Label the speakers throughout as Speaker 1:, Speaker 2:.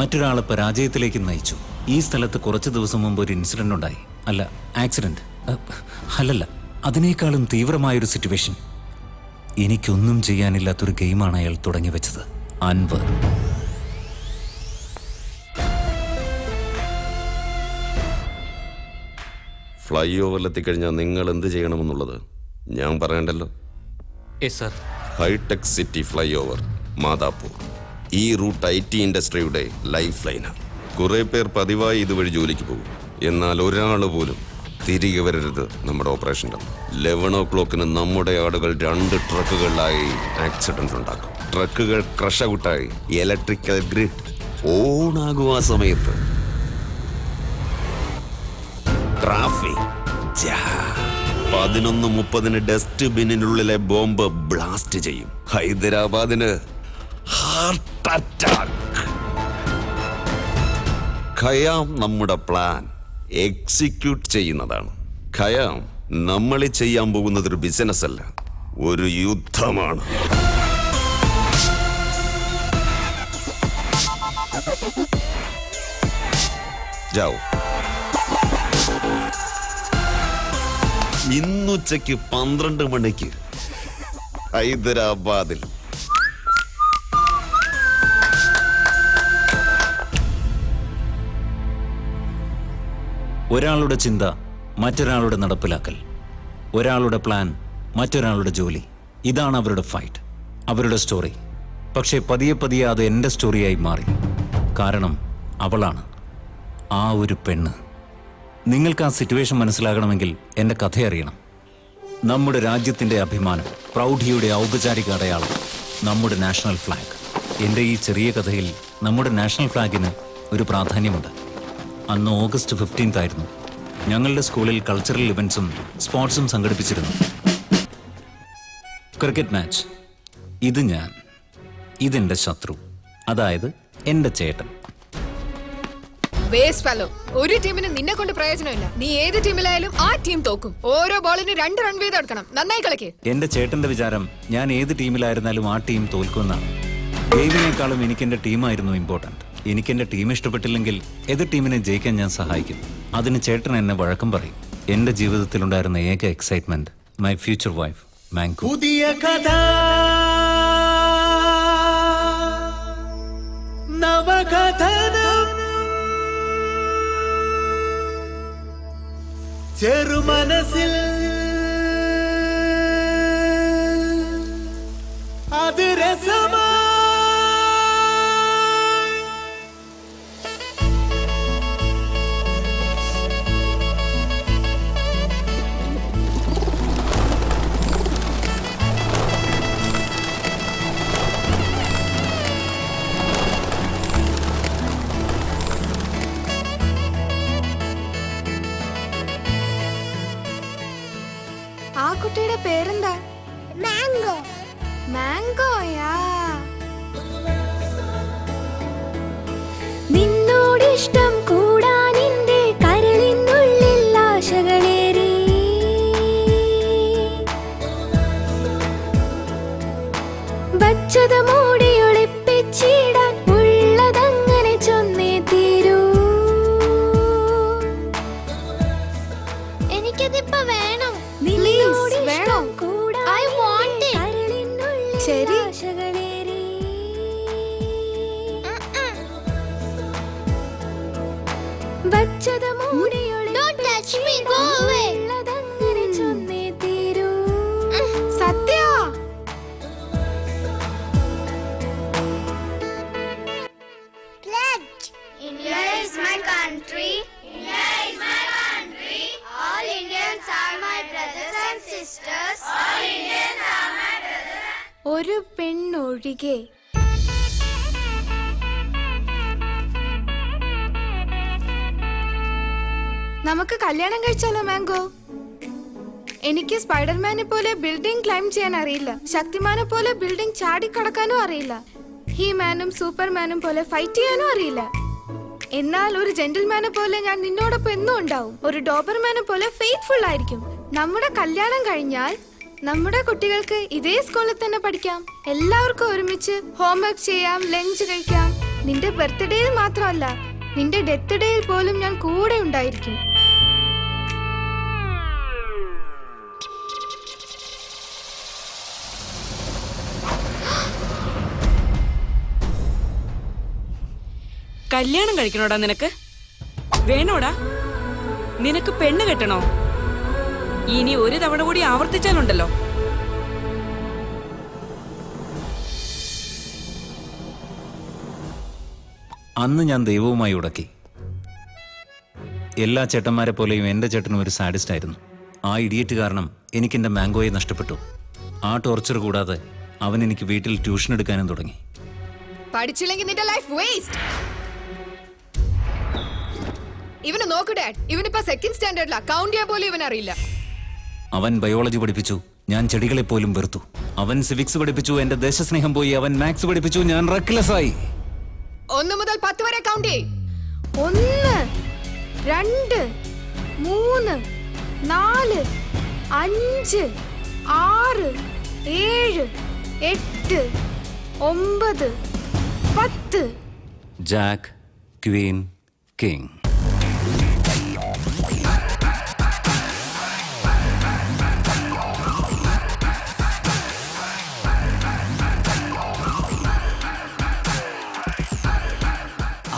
Speaker 1: മറ്റൊരാളെ പരാജയത്തിലേക്ക് നയിച്ചു. ഈ സ്ഥലത്ത് കുറച്ച് ദിവസം മുമ്പ് ഒരു ഇൻസിഡന്റ് ഉണ്ടായി. അല്ല, ആക്സിഡന്റ് അല്ലല്ല, അതിനേക്കാളും തീവ്രമായൊരു സിറ്റുവേഷൻ. എനിക്കൊന്നും ചെയ്യാനില്ലാത്തൊരു ഗെയിമാണ് അയാൾ തുടങ്ങി വെച്ചത്. അൻവർ.
Speaker 2: ഫ്ലൈ ഓവറിലെത്തിക്കഴിഞ്ഞാൽ നിങ്ങൾ എന്ത് ചെയ്യണമെന്നുള്ളത് ഞാൻ പറയണ്ടല്ലോ. Hitech city flyover Madhapur. ഈ റൂട്ട് IT ഇൻഡസ്ട്രിയുടെ ലൈഫ് ലൈനാണ്. കുറെ പേർ പതിവായി ഇതുവഴി ജോലിക്ക് പോകും. എന്നാൽ ഒരാൾ പോലും തിരികെ വരരുത് നമ്മുടെ ഓപ്പറേഷൻ്റെ. 11 o'clock നമ്മുടെ ആളുകൾ 2 ട്രക്കുകളിലായി ആക്സിഡന്റ് ഉണ്ടാക്കും. ട്രക്കുകൾ ക്രഷ് ഔട്ടായി ഇലക്ട്രിക്കൽ ഗ്രിഡ് ഓണാകും. ആ സമയത്ത് ട്രാഫിക് 11:30 ഡസ്റ്റ്ബിന്നിനുള്ളിലെ ബോംബ് ബ്ലാസ്റ്റ് ചെയ്യും. ഹൈദരാബാദിന് ഹാർട്ട് അറ്റാക്ക്. ഖയാം നമ്മുടെ പ്ലാൻ എക്സിക്യൂട്ട് ചെയ്യുന്നതാണ്. ഖയാം നമ്മൾ ചെയ്യാൻ പോകുന്നത് ഒരു ബിസിനസ് അല്ല, ഒരു യുദ്ധമാണ്. ജാവോ. ഇന്നുച്ചയ്ക്ക് 12 മണിക്ക് ഹൈദരാബാദിൽ.
Speaker 1: ഒരാളുടെ ചിന്ത മറ്റൊരാളുടെ നടപ്പിലാക്കൽ, ഒരാളുടെ പ്ലാൻ മറ്റൊരാളുടെ ജോലി. ഇതാണ് അവരുടെ ഫൈറ്റ്, അവരുടെ സ്റ്റോറി. പക്ഷേ പതിയെ പതിയെ അത് എൻ്റെ സ്റ്റോറിയായി മാറി. കാരണം അവളാണ് ആ ഒരു പെണ്ണ്. നിങ്ങൾക്ക് ആ സിറ്റുവേഷൻ മനസ്സിലാകണമെങ്കിൽ എൻ്റെ കഥ അറിയണം. നമ്മുടെ രാജ്യത്തിൻ്റെ അഭിമാനം, പ്രൗഢിയുടെ ഔപചാരിക അടയാളം, നമ്മുടെ നാഷണൽ ഫ്ലാഗ്. എൻ്റെ ഈ ചെറിയ കഥയിൽ നമ്മുടെ നാഷണൽ ഫ്ലാഗിന് ഒരു പ്രാധാന്യമുണ്ട്. അന്ന് August 15 ആയിരുന്നു. ഞങ്ങളുടെ സ്കൂളിൽ കൾച്ചറൽ ഇവൻറ്റ്സും സ്പോർട്സും സംഘടിപ്പിച്ചിരുന്നു. Cricket match. ഇത് ഞാൻ, ഇതെൻ്റെ ശത്രു, അതായത് എൻ്റെ ചേട്ടൻ.
Speaker 3: ഒരു ടീമിന് നിന്നെ കൊണ്ട് പ്രയോജനമില്ല. നീ ഏത് ടീമിലായാലും ആ ടീം തോക്കും. ഓരോ ബോളിന് 2 റൺ വീതം എടുക്കണം. നന്നായി കളിക്ക്.
Speaker 1: എന്റെ ചേട്ടന്റെ വിചാരം ഞാൻ ഏത് ടീമിലായിരുന്നാലും ആ ടീം തോൽക്കുമെന്നാണ്. ഗെയിമിനേക്കാളും എനിക്ക് എന്റെ ടീമായിരുന്നു ഇമ്പോർട്ടന്റ്. എനിക്ക് എന്റെ ടീം ഇഷ്ടപ്പെട്ടില്ലെങ്കിൽ എതിർ ടീമിനെ ജയിക്കാൻ ഞാൻ സഹായിക്കും. അതിന് ചേട്ടൻ എന്നെ വഴക്കം പറയും. എന്റെ ജീവിതത്തിലുണ്ടായിരുന്ന ഏക excitement my future wife mango.
Speaker 4: പുതിയ കഥ, നവകഥനം, ചെറുമനസ്സിൽ അത് രസമാ.
Speaker 3: ആ കുട്ടിയുടെ പേരെന്താ?
Speaker 5: മാംഗോ.
Speaker 3: മാംഗോയാ?
Speaker 5: നിന്നോടിഷ്ടം കൂടാൻ എന്റെ കരളിനുള്ളിൽ ആശകളേറി. വച്ചത് മൂടി ഒളിപ്പിച്ചിടാൻ ഉള്ളതങ്ങനെ ചൊന്നേ തീരൂ. എനിക്കതിപ്പോ വേണം.
Speaker 3: വേണം. I want it. ശരി.
Speaker 5: Don't touch me. Go away.
Speaker 3: Satya.
Speaker 5: Pledge. India is my country. India is my country. All Indians are my brothers and sisters. All Indians are my brothers.
Speaker 3: ഒരു പെണ്ണൊഴികെ. നമുക്ക് കല്യാണം കഴിച്ചാലോ മാംഗോ? എനിക്ക് സ്പൈഡർമാനെ പോലെ building climb ചെയ്യാൻ അറിയില്ല. ശക്തിമാനെ പോലെ building ചാടിക്കടക്കാനും അറിയില്ല. ഹീമാനും സൂപ്പർമാനും പോലെ ഫൈറ്റ് ചെയ്യാനും അറിയില്ല. എന്നാൽ ഒരു ജെന്റിൽമാനെ പോലെ ഞാൻ നിന്നോടൊപ്പം എന്നും ഉണ്ടാവും. ഒരു ഡോബർമാനെ പോലെ ഫെയ്ത്ത്ഫുൾ ആയിരിക്കും. നമ്മുടെ കല്യാണം കഴിഞ്ഞാൽ നമ്മുടെ കുട്ടികൾക്ക് ഇതേ സ്കൂളിൽ തന്നെ പഠിക്കാം. എല്ലാവർക്കും ഒരുമിച്ച് ഹോംവർക്ക് ചെയ്യാം, ലഞ്ച് കഴിക്കാം. നിന്റെ ബർത്ത്ഡേയിൽ മാത്രമല്ല, നിന്റെ ഡെത്ത് ഡേയിൽ പോലും ഞാൻ കൂടെ ഉണ്ടായിരിക്കും.
Speaker 6: കല്യാണം കഴിക്കണോടാ നിനക്ക്? വേണോടാ? നിനക്ക് പെണ്ണ് കെട്ടണോ? ഇനി ഒരു തവണ കൂടി ആവർത്തിച്ചാലുണ്ടല്ലോ.
Speaker 1: അന്ന് ഞാൻ ദൈവവുമായി ഉടക്കി. എല്ലാ ചേട്ടന്മാരെ പോലെയും എൻ്റെ ചേട്ടനും ഒരു സാഡിസ്റ്റ് ആയിരുന്നു. ആ ഇഡിയറ്റ് കാരണം എനിക്ക് എൻ്റെ മാംഗോയെ നഷ്ടപ്പെട്ടു. ആ ടോർച്ചർ കൂടാതെ അവൻ എനിക്ക് വീട്ടിൽ ട്യൂഷൻ എടുക്കാനും തുടങ്ങി.
Speaker 7: പഠിച്ചില്ലെങ്കിൽ നിന്റെ ലൈഫ് വേസ്റ്റ്. ഇവന് നോക്ക് ഡാഡ്, ഇവനിപ്പോ സെക്കൻഡ് സ്റ്റാൻഡേർഡിലാ. കൗണ്ട് ചെയ്യാൻ പോലും ഇവൻ അറിയില്ല.
Speaker 1: അവൻ ബയോളജി പഠിപ്പിച്ചു, ഞാൻ ചെടികളെ പോലും വെറുത്തു. അവൻ സിവിക്സ് പഠിപ്പിച്ചു, എൻ്റെ ദേശസ്നേഹം പോയി. അവൻ മാത്സ് പഠിപ്പിച്ചു, ഞാൻ റെക്ലെസ് ആയി.
Speaker 7: 1 മുതൽ 10 വരെ കൗണ്ട് ചെയ്.
Speaker 3: 1 2 3 4 5 6 7 8 9 10.
Speaker 1: Jack, queen, king.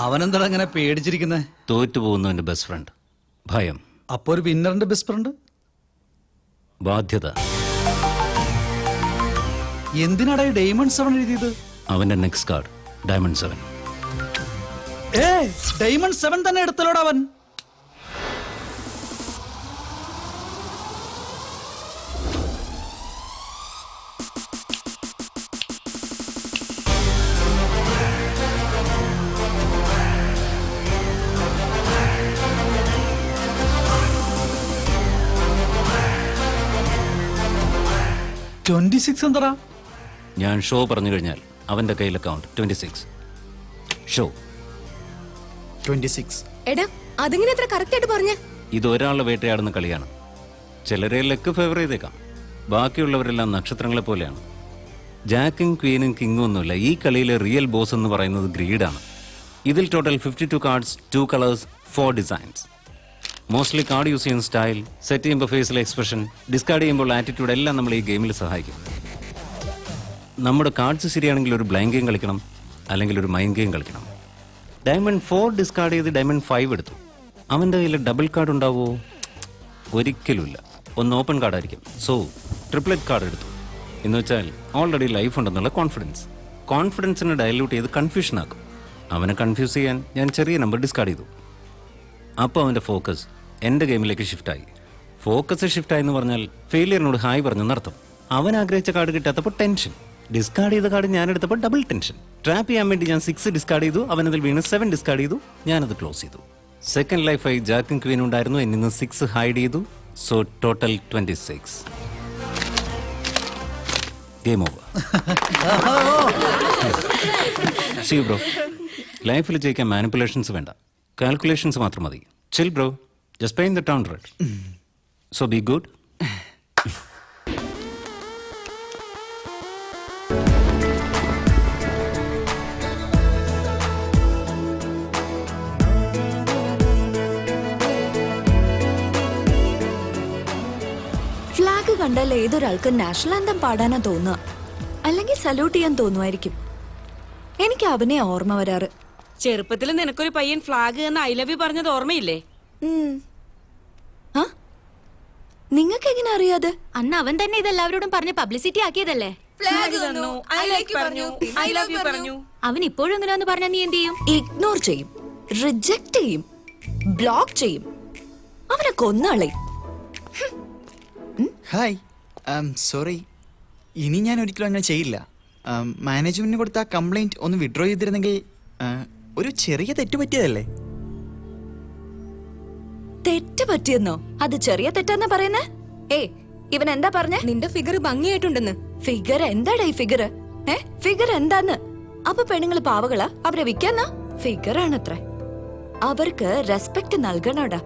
Speaker 8: അവനെന്താ അങ്ങനെ പേടിച്ചിരിക്കുന്നേ?
Speaker 1: തോറ്റുപോകുന്നു എൻ്റെ ബെസ്റ്റ് ഫ്രണ്ട്. ഭയം.
Speaker 8: അപ്പൊ ഒരു വിന്നറിന്റെ ബെസ്റ്റ് ഫ്രണ്ട്?
Speaker 1: ബാധ്യത.
Speaker 8: എന്തിനാടാ ഡയമണ്ട് 7 എഴുതിയത്?
Speaker 1: അവൻ്റെ നെക്സ്റ്റ് കാർഡ് ഡയമണ്ട് 7.
Speaker 8: ഡയമണ്ട് 7 തന്നെ എടുത്തലോടാ അവൻ. എന്താ?
Speaker 1: ഞാൻ ഷോ പറഞ്ഞു കഴിഞ്ഞാൽ അവൻ്റെ കയ്യിൽ അക്കൗണ്ട് 26. ഷോ
Speaker 8: 26.
Speaker 7: എടാ അതിങ്ങനെ എത്ര കറക്റ്റ് ആയിട്ട് പറഞ്ഞ?
Speaker 1: ഇത് ഒരാളുടെ വേട്ടയാടുന്ന കളിയാണ്. ചിലരെ ലക്ക് ഫേവർ ചെയ്തേക്കാം, ബാക്കിയുള്ളവരെല്ലാം നക്ഷത്രങ്ങളെ പോലെയാണ്. ജാക്കും ക്വീനും കിങ്ങും ഒന്നുമില്ല. ഈ കളിയിലെ റിയൽ ബോസ് എന്ന് പറയുന്നത് ഗ്രീഡാണ്. ഇതിൽ total 52 cards, 2 colours, 4 designs. Mostly card use ചെയ്യുന്ന സ്റ്റൈൽ, സെറ്റ് ചെയ്യുമ്പോൾ ഫേസിലെ എക്സ്പ്രഷൻ, ഡിസ്കാർഡ് ചെയ്യുമ്പോൾ ആറ്റിറ്റ്യൂഡ് എല്ലാം നമ്മൾ ഈ ഗെയിമിൽ സഹായിക്കും. നമ്മുടെ കാർഡ്സ് ശരിയാണെങ്കിൽ ഒരു ബ്ലൈൻഡ് ഗെയിം കളിക്കണം, അല്ലെങ്കിൽ ഒരു മൈൻഡ് ഗെയിം കളിക്കണം. ഡയമണ്ട് 4 ഡിസ്കാർഡ് ചെയ്ത് ഡയമണ്ട് 5 എടുത്തു. അവൻ്റെ കയ്യിൽ ഡബിൾ കാർഡ് ഉണ്ടാവുമോ? ഒരിക്കലുമില്ല. ഒന്ന് ഓപ്പൺ കാർഡായിരിക്കും. സോ ട്രിപ്ലറ്റ് കാർഡ് എടുത്തു. എന്ന് വെച്ചാൽ ഓൾറെഡി ലൈഫ് ഉണ്ടെന്നുള്ള കോൺഫിഡൻസിനെ ഡയലൂട്ട് ചെയ്ത് കൺഫ്യൂഷൻ ആക്കും. അവനെ കൺഫ്യൂസ് ചെയ്യാൻ ഞാൻ ചെറിയ നമ്പർ ഡിസ്കാർഡ് ചെയ്തു. അപ്പോൾ അവൻ്റെ ഫോക്കസ് എൻ്റെ ഗെയിമിലേക്ക് ഷിഫ്റ്റായി. ഫോക്കസ് ഷിഫ്റ്റായി എന്ന് പറഞ്ഞാൽ ഫെയിലിയറിനോട് ഹായ് പറഞ്ഞെന്നർത്ഥം. അവൻ ആഗ്രഹിച്ച കാർഡ് കിട്ടാത്തപ്പോൾ ടെൻഷൻ. ഡിസ്കാർഡ് ചെയ്ത കാർഡ് ഞാൻ എടുത്തപ്പോൾ ഡബിൾ ടെൻഷൻ. ട്രാപ്പ് ചെയ്യാൻ വേണ്ടി ഞാൻ 6 ഡിസ്കാർഡ് ചെയ്തു. അവനതിൽ വീണ് 7 ഡിസ്കാർഡ് ചെയ്തു. ഞാനത് ക്ലോസ് ചെയ്തു. സെക്കൻഡ് ലൈഫായി ജാക്കും ക്വീനും ഉണ്ടായിരുന്നു. എന്നിൽ നിന്ന് 6 ഹൈഡ് ചെയ്തു. So total 26. Game over. See bro, ലൈഫിൽ ജയിക്കാൻ മാനിപ്പുലേഷൻസ് വേണ്ട, കാൽക്കുലേഷൻസ് മാത്രം മതി. Chill bro, just pay in the town red. So be good.
Speaker 9: Flag കണ്ടാൽ ഏതൊരാൾക്ക് നാഷണൽ ആന്തം പാടാനാ തോന്നുക, അല്ലെങ്കിൽ സല്യൂട്ട് ചെയ്യാൻ തോന്നുമായിരിക്കും. എനിക്ക് അവനെ ഓർമ്മ വരാറ്.
Speaker 6: ചെറുപ്പത്തിൽ നിനക്കൊരു പയ്യൻ ഫ്ലാഗ് എന്ന് ഐ ലവ് യു പറഞ്ഞത് ഓർമ്മയില്ലേ?
Speaker 9: നിങ്ങൾക്ക് എങ്ങനെ അറിയാതെ?
Speaker 5: അന്ന് അവൻ തന്നെ ഇതെല്ലാവരോടും പറഞ്ഞ് പബ്ലിസിറ്റി ആക്കിയതല്ലേ?
Speaker 7: ഫ്ലാഗ് തന്നു, ഐ ലൈക്ക് പറഞ്ഞു, ഐ ലവ് യു പറഞ്ഞു.
Speaker 5: അവൻ ഇപ്പോഴും എങ്ങനെയാന്ന് പറഞ്ഞാൽ നീ എന്ത് ചെയ്യും?
Speaker 9: ഇഗ്നോർ ചെയ്യും, റിജക്ട് ചെയ്യും, ബ്ലോക്ക് ചെയ്യും, അവനെ കൊന്നാളെ.
Speaker 10: ഹായ്, സോറി, ഇനി ഞാൻ ഒരിക്കലും അങ്ങനെ ചെയ്യില്ല. മാനേജ്മെന്റിന് കൊടുത്ത ആ കംപ്ലൈന്റ് ഒന്ന് വിഡ്രോ ചെയ്തിരുന്നെങ്കിൽ. ഒരു ചെറിയ തെറ്റ് പറ്റിയതല്ലേ?
Speaker 9: തെറ്റ് പറ്റിയെന്നോ? അത് ചെറിയ തെറ്റാന്നാ പറയുന്നേ? ഇവൻ എന്താ പറഞ്ഞേ?
Speaker 7: നിന്റെ ഫിഗർ ഭംഗിയായിട്ടുണ്ടെന്ന്.
Speaker 9: ഫിഗർ എന്താടാ ഈ ഫിഗർ? ഫിഗർ എന്താന്ന്? അപ്പൊ പെണ്ണുങ്ങള് പാവകളാ, അവരെ വിൽക്കാന്നാ? ഫിഗർ ആണത്രേ. അവർക്ക് റെസ്പെക്ട് നൽകണോടാ.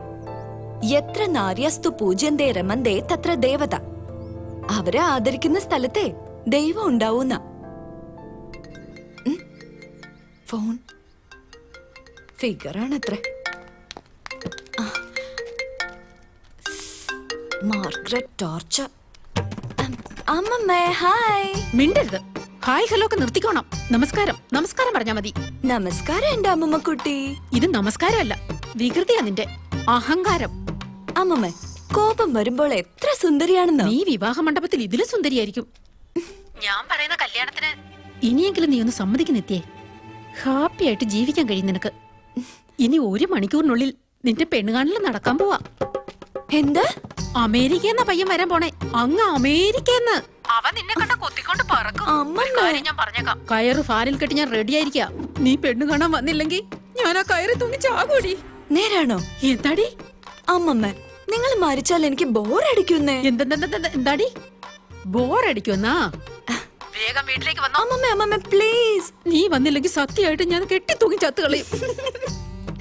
Speaker 9: എത്ര നാര്യാസ്തു പൂജ്യന്തേ രമന്തേ തത്ര ദേവത. അവരെ ആദരിക്കുന്ന സ്ഥലത്തെ ദൈവം ഉണ്ടാവൂന്ന. ഫോൺ ഫിഗറാണത്ര. Margaret torture. അമ്മമ്മേ ഹായ്.
Speaker 6: മിണ്ടരുത്. ഹായ് ഹലോ ഒക്കെ നിർത്തിക്കോണം. നമസ്കാരം നമസ്കാരം പറഞ്ഞാ മതി.
Speaker 9: നമസ്കാരം എന്റെ അമ്മമ്മ കുട്ടി.
Speaker 6: ഇത് നമസ്കാരമല്ല, വികൃതിയാ നിന്റെ അഹങ്കാരം.
Speaker 9: അമ്മമ്മ കോപം വരുമ്പോൾ എത്ര സുന്ദരിയാണെന്നോ.
Speaker 6: നീ വിവാഹ മണ്ഡപത്തിൽ ഇതിലും സുന്ദരിയായിരിക്കും. ഞാൻ പറയുന്ന കല്യാണത്തിന് ഇനിയെങ്കിലും നീ ഒന്ന് സമ്മതിക്കുന്നെത്തിയേ. ഹാപ്പി ആയിട്ട് ജീവിക്കാൻ കഴിയും നിനക്ക്. ഇനി 1 മണിക്കൂറിനുള്ളിൽ നിന്റെ പെണ്ണുകാണലും നടക്കാൻ പോവാ.
Speaker 9: എന്ത്?
Speaker 6: അമേരിക്കന്ന പയ്യൻ വരാൻ പോണേ. അങ്ങ് അമേരിക്കന്ന്. അവൻ നിന്നെ കണ്ട കൊത്തിക്കൊണ്ട് പറക്കും. ഞാൻ പറഞ്ഞേക്കാം. കയറ് ഫാനിൽ കെട്ടി ഞാൻ റെഡി ആയിരിക്കാ. നീ പെണ്ണു കാണാൻ വന്നില്ലെങ്കിൽ ഞാൻ ആ കയറ് തൂങ്ങി ചാകൂടി.
Speaker 9: നേരാണോ?
Speaker 6: എന്താടി
Speaker 9: അമ്മമ്മ നിങ്ങൾ മരിച്ചാൽ എനിക്ക് ബോറടിക്കുന്നേ.
Speaker 6: എന്താടി ബോറടിക്കുന്നാ? വേഗം വീട്ടിലേക്ക് വന്നോ.
Speaker 9: അമ്മമ്മ അമ്മമ്മ പ്ലീസ്.
Speaker 6: നീ വന്നില്ലെങ്കിൽ സത്യമായിട്ട് ഞാൻ കെട്ടി തൂങ്ങി ചത്തു കളയും.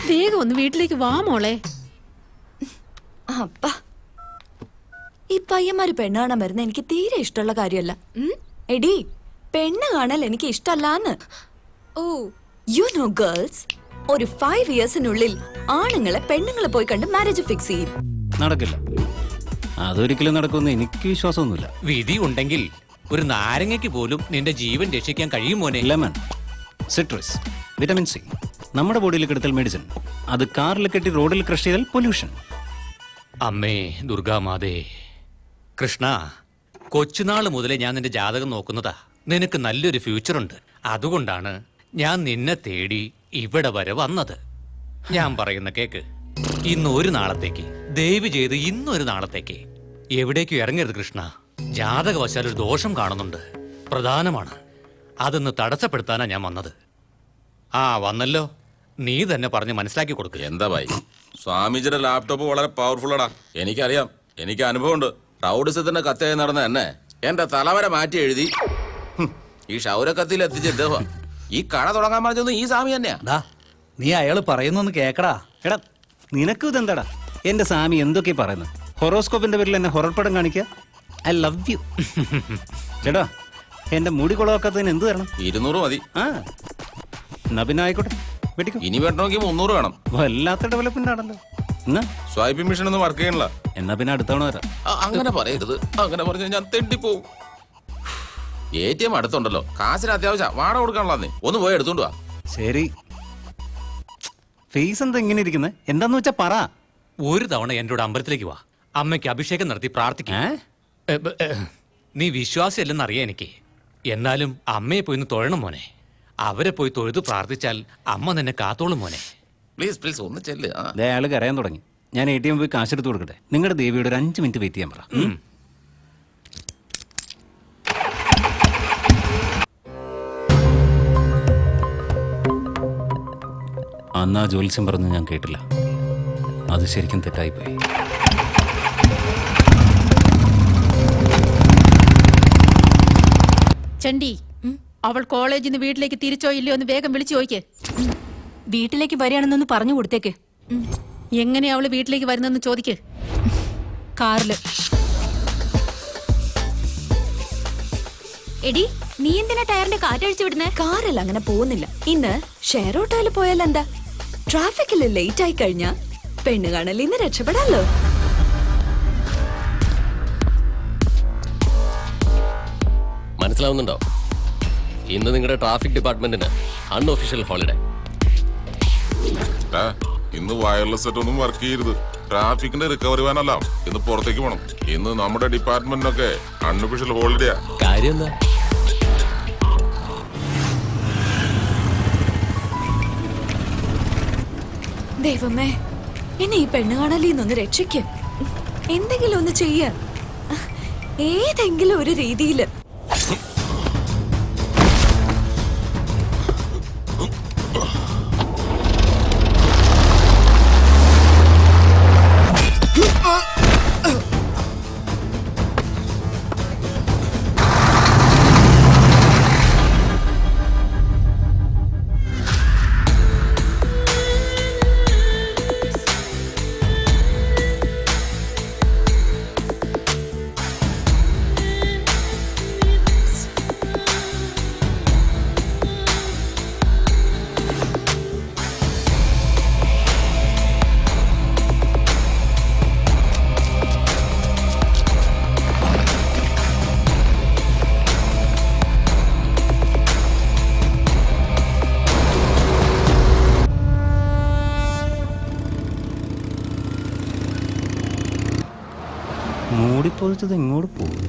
Speaker 6: വേഗം ഒന്ന് വീട്ടിലേക്ക് വാ മോളെ.
Speaker 9: അപ്പ ഈ പയ്യന്മാര് പെണ്ണ് കാണാൻ വരുന്ന എനിക്ക് തീരെ ഇഷ്ടമുള്ള കാര്യമല്ല. എടി പെണ്ണ് കാണൽ എനിക്ക് ഇഷ്ടല്ലാന്ന്.
Speaker 3: ഓ
Speaker 9: യു നോ ഗേൾസ്, ഒരു 5 ഇയേഴ്സിനുള്ളിൽ ആണുങ്ങളെ പെണ്ണുങ്ങളെ പോയി കണ്ട് മാരേജ് ഫിക്സ് ചെയ്യും.
Speaker 1: നടക്കില്ല. അതൊരിക്കലും നടക്കുമെന്ന് എനിക്ക് വിശ്വാസമൊന്നുമില്ല.
Speaker 11: വിധി ഉണ്ടെങ്കിൽ ഒരു നാരങ്ങയ്ക്ക് പോലും നിന്റെ ജീവൻ രക്ഷിക്കാൻ കഴിയും മോനെ.
Speaker 1: Lemon, citrus, vitamin C. നമ്മുടെ ബോഡിയിൽ കെടുത്തൽ മെഡിസിൻ. അത് കാറിൽ കെട്ടി റോഡിൽ ക്രഷ് ചെയ്താൽ പൊല്യൂഷൻ.
Speaker 11: അമ്മേ ദുർഗാമാതേ. കൃഷ്ണ, കൊച്ചുനാള് മുതലേ ഞാൻ നിന്റെ ജാതകം നോക്കുന്നതാ. നിനക്ക് നല്ലൊരു ഫ്യൂച്ചറുണ്ട്. അതുകൊണ്ടാണ് ഞാൻ നിന്നെ തേടി ഇവിടെ വരെ വന്നത്. ഞാൻ പറയുന്ന കേക്ക്. ഇന്ന് ഒരു നാളത്തേക്ക്, ദയവ് ചെയ്ത് ഇന്നൊരു നാളത്തേക്ക് എവിടേക്കും ഇറങ്ങരുത് കൃഷ്ണ. ജാതകവശാൽ ഒരു ദോഷം കാണുന്നുണ്ട്. പ്രധാനമാണ്. അതൊന്ന് തടസ്സപ്പെടുത്താനാ ഞാൻ വന്നത്. ആ വന്നല്ലോ. നീ തന്നെ പറഞ്ഞ് മനസ്സിലാക്കി കൊടുക്കുക.
Speaker 12: എന്താ ഭായി, സ്വാമിജിയുടെ ലാപ്ടോപ്പ് വളരെ പവർഫുൾ ആടാ. എനിക്കറിയാം, എനിക്ക് അനുഭവമുണ്ട്. റൗഡിസത്തിന്റെ കത്തായി നടന്ന എന്നെ എന്റെ തലവര മാറ്റി എഴുതി ഈ ഷൗരക്കത്തിൽ എത്തിച്ച ഇദ്ദേഹം. ഈ കട തുടങ്ങാൻ പറഞ്ഞൊന്നും ഈ സ്വാമി തന്നെയാ.
Speaker 8: നീ അയാള് പറയുന്നൊന്ന് കേക്കടാ.
Speaker 1: എടാ നിനക്കും ഇതെന്താടാ? എന്റെ സ്വാമി എന്തൊക്കെയാ പറയുന്നത്? ഹൊറോസ്കോപ്പിന്റെ പേരിൽ എന്നെ ഹൊറർ പടം കാണിക്കുക. I love you. ചേട്ടാ എന്റെ മുടി കുളവാക്കാത്തതിന് എന്ത് തരണം?
Speaker 12: 200 മതി.
Speaker 1: ആ എന്നാ പിന്നെ ആയിക്കോട്ടെ, വെട്ടിക്കും.
Speaker 12: ഇനി വെട്ടണമെങ്കിൽ 300 വേണം.
Speaker 1: വല്ലാത്ത ഡെവലപ്മെന്റ് ആണല്ലോ. എന്നാ
Speaker 12: സ്വൈപ്പിംഗ് മെഷീൻ ഒന്നും വർക്ക് ചെയ്യണില്ല.
Speaker 1: എന്നാ പിന്നെ അടുത്ത തവണ വരാം.
Speaker 12: അങ്ങനെ പറയരുത്. അങ്ങനെ പറഞ്ഞാൽ ഞാൻ തെണ്ടിപ്പോവും. ATM അടുത്തുണ്ടല്ലോ. കാശിന് അത്യാവശ്യം വാടക കൊടുക്കാനുള്ളതേ. ഒന്ന് പോയി എടുത്തോണ്ട് വാ.
Speaker 1: ശരി. ഫേസ് എന്താ ഇങ്ങനെ ഇരിക്കുന്നത്? എന്താന്ന് വെച്ചാ പറ.
Speaker 11: ഒരു തവണ എൻ്റെ കൂടെ അമ്പലത്തിലേക്ക് വാ. അമ്മയ്ക്ക് അഭിഷേകം നടത്തി പ്രാർത്ഥിക്കാം. നീ വിശ്വാസിയല്ലെന്നറിയാം എനിക്ക്. എന്നാലും അമ്മയെ പോയി ഒന്ന് തൊഴണം മോനെ. അവരെ പോയി തൊഴുത് പ്രാർത്ഥിച്ചാൽ അമ്മ നിന്നെ കാത്തോളും മോനെ.
Speaker 12: പ്ലീസ് പ്ലീസ് ഒന്ന് ചെല്ല്.
Speaker 1: അയാൾ കരയാൻ തുടങ്ങി. ഞാൻ ATM പോയി കാശെടുത്ത് കൊടുക്കട്ടെ. നിങ്ങളുടെ ദേവിയോട് ഒരു 5 മിനിറ്റ് വെയിറ്റ് ചെയ്യാൻ പറ. അന്നാ ജ്യോത്സ്യം പറഞ്ഞു ഞാൻ കേട്ടില്ല. അത് ശരിക്കും തെറ്റായിപ്പോയി.
Speaker 6: ചണ്ടി, അവൾ കോളേജിൽ നിന്ന് വീട്ടിലേക്ക് തിരിച്ചോ ഇല്ലയോ എന്ന് വേഗം വിളിച്ചു ചോദിക്കേ.
Speaker 9: വീട്ടിലേക്ക് വരികയാണെന്നൊന്ന് പറഞ്ഞു കൊടുത്തേക്ക്.
Speaker 6: എങ്ങനെയാ അവള് വീട്ടിലേക്ക് വരുന്നെന്ന് ചോദിക്ക്. കാറില്.
Speaker 9: എടി നീ എന്തിനാ ടയറിന്റെ കാറ്റഴിച്ചു വിടുന്നേ? കാറിൽ അങ്ങനെ പോകുന്നില്ല. ഇന്ന് ഷെയർ ഓട്ടോയിൽ പോയാൽ എന്താ? ട്രാഫിക്കിൽ ലേറ്റ് ആയി കഴിഞ്ഞാ പെണ്ണ് കാണൽ ഇന്ന് രക്ഷപ്പെടാലോ.
Speaker 11: മനസ്സിലാവുന്നുണ്ടോ? ഇന്ന് നിങ്ങളുടെ ട്രാഫിക് ഡിപ്പാർട്ട്മെന്റിന് അൺഒഫീഷ്യൽ ഹോളിഡേ.
Speaker 12: ഇന്ന് വയർലെസ് സെറ്റ് ഒന്നും വർക്ക് ചെയ്യരുത്. ട്രാഫിക്കിന്റെ റിക്കവറി വാനല്ല, ഇന്ന് പുറത്തേക്ക് പോണം. ഇന്ന് നമ്മുടെ ഡിപ്പാർട്ട്മെന്റിനൊക്കെ അൺഒഫീഷ്യൽ ഹോളിഡേയാ.
Speaker 11: കാര്യം എന്താ?
Speaker 9: ദൈവമേ, എന്നെ ഈ പെണ്ണ് കാണലിന്നൊന്ന് രക്ഷിക്ക്. എന്തെങ്കിലും ഒന്ന് ചെയ്യ. ഏതെങ്കിലും ഒരു രീതിയില്.
Speaker 1: പൊതിച്ചത് ഇങ്ങോട്ട് പോകും.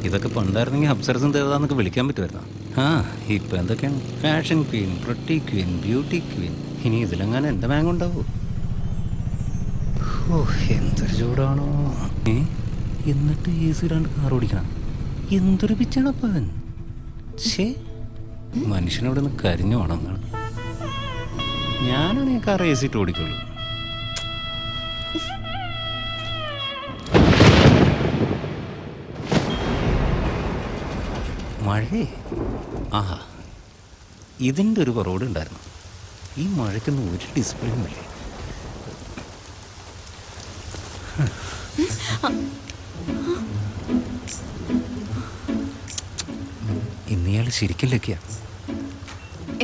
Speaker 1: ഇതൊക്കെ പണ്ടായിരുന്നെങ്കിൽ അപ്സരസും ദേവതാന്നൊക്കെ വിളിക്കാൻ പറ്റുമായിരുന്നു. ആ ഇപ്പൊ എന്തൊക്കെയാണ് fashion Queen, pretty Queen, beauty Queen. ഇനി ഇതിലെങ്ങാനും എൻ്റെ ബാങ്ക് ഉണ്ടാവോ? ഓ എന്തൊരു ചൂടാണോ. എന്നിട്ട് ഈസി ഇടാണ്ട് കാർ ഓടിക്കണം. എന്തൊരു പിച്ചാണപ്പൻ. ശേ മനുഷ്യനോട് ഒന്ന് കരിഞ്ഞു വേണം. ഞാനാണ് ഈ കാർ എ സിട്ട് ഓടിക്കുള്ളൂ. മഴേ ആഹാ, ഇതിൻ്റെ ഒരു കുറവുകൂടെ ഉണ്ടായിരുന്നു. ഈ മഴയ്ക്കൊന്നും ഒരു ഡിസിപ്ലിനും ഇല്ലേ. ഇന്നയാൾ ശരിക്കും ലക്കിയ.